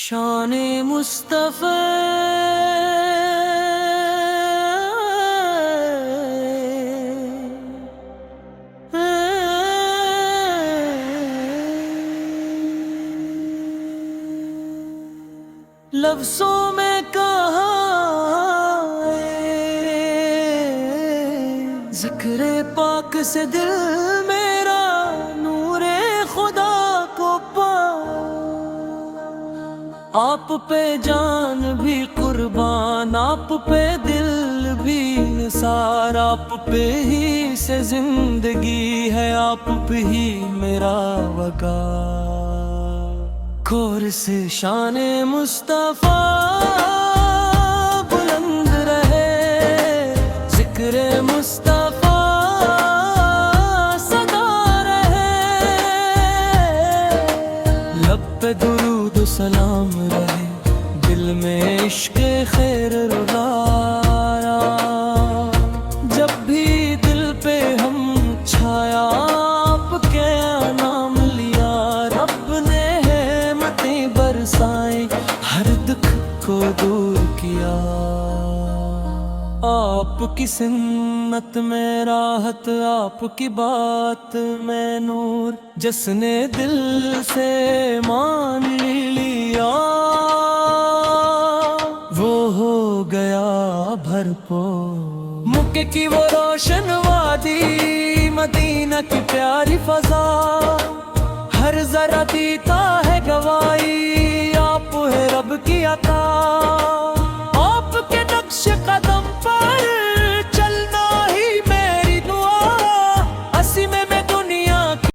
شان مصطفی لفظوں میں کہاں ذکر پاک سے دل میرا نور خدا کو پا آپ پہ جان بھی قربان، آپ پہ دل بھی نثار، آپ پہ ہی سے زندگی ہے، آپ پہ ہی میرا وقار۔ کور سے شان مصطفیٰ بلند رہے، ذکر مصطفیٰ سدا رہے، لب پہ درود و سلام رہے، دل میں عشق خیر رغایا۔ جب بھی دل پہ ہم چھایا، آپ کے نام لیا، رب نے نعمتیں برسائیں، ہر دکھ کو دور کیا۔ آپ کی سنت میں راحت، آپ کی بات میں نور، جس نے دل سے مان لیا وہ ہو گیا بھرپور۔ مکے کی وہ روشن وادی، مدینہ کی پیاری فضا، ہر ذرہ دیتا ہے گواہی، آپ ہے رب کی عطا۔